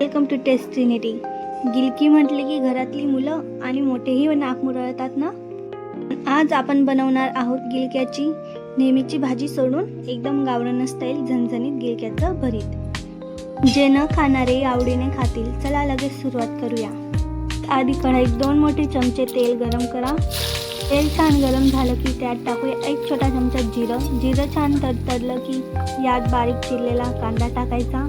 Welcome to Taste Trinity. गिलकी म्हटले की घरातली मुलं आणि मोठेही नाक मुरळतात ना। आज आपण बनवणार आहोत गिलक्याची नेहमीची भाजी सोडून एकदम गावरान स्टाईल झणझणीत गिलक्याचं भरीत, जे न खाणारे आवडीने खातील। चला लगेच सुरुवात करूया। आधी कढईत 2 मोठे चमचे तेल गरम करा। तेल छान गरम झालं की त्यात टाकूया 1 छोटा चमचा जिरं। जिरं छान तडतडलं की यात बारीक चिरलेला कांदा टाकायचा।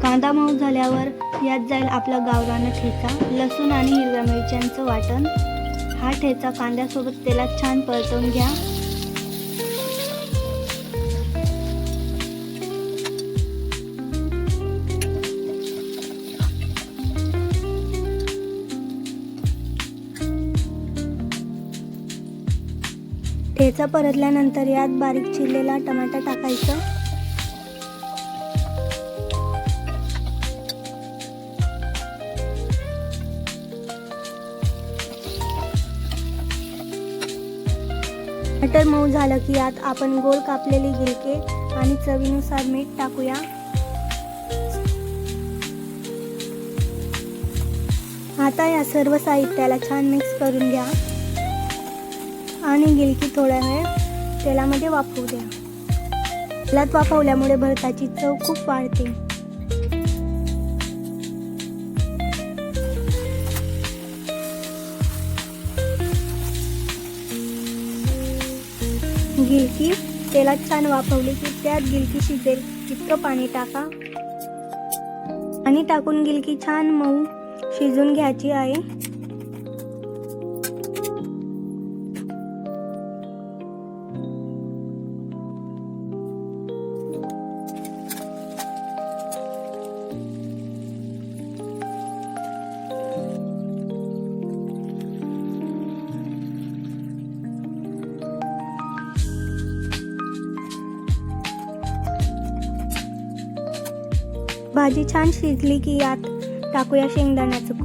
कांदा मऊ झाल्यावर यात जाईल आपला गावरान ठेचा, लसूण आणि हिरव्या मिरच्यांचं वाटण। हा ठेचा कांद्यासोबत तेलात छान परतवून घ्या। ठेचा परतल्यानंतर यात बारीक चिरलेला टमाटा टाकायचा। टमाटर मऊ झालं की यात आपण गोल कापलेली गिलके आणि चवीनुसार मीठ टाकूया। आता या सर्व साहित्याला छान मिक्स करून घ्या आणि गिलकी थोड्या वेळ तेलामध्ये वाफवू द्या। तेलात वाफवल्यामुळे भरताची चव खूप वाढते। गिलकी तेलात छान वाफवली की त्यात गिलकी शिजेल इतकं पाणी टाका। पाणी टाकून गिलकी छान मऊ शिजून घ्यायची आहे। भाजी छान शिजली की यात टाकूया शेंगदाण्याचं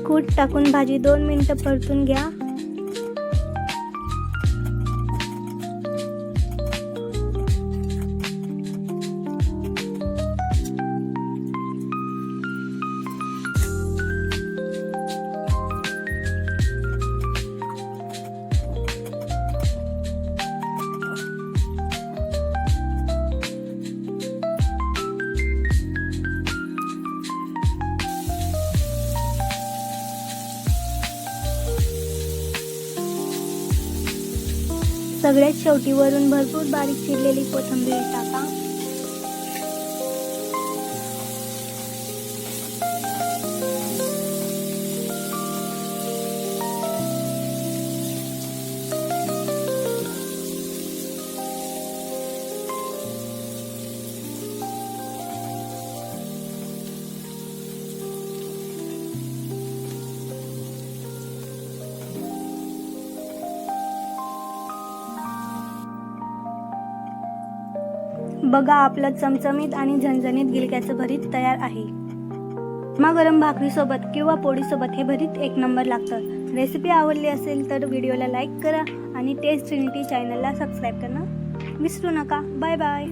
कूट टाकून भाजी 2 मिनिटं परतून घ्या। सगळ्यात शेवटी वरून भरपूर बारीक चिरलेली कोथिंबीर टाका। बघा, आपलं चमचमीत आणि झणझणीत गिलक्याचं भरीत तयार आहे। गरम भाकरीसोबत किंवा पोळीसोबत हे भरीत एक नंबर लागतं। रेसिपी आवडली असेल तर व्हिडिओला लाईक करा आणि टेस्ट ट्रिनिटी चॅनलला सबस्क्राईब करणं विसरू नका। Bye bye.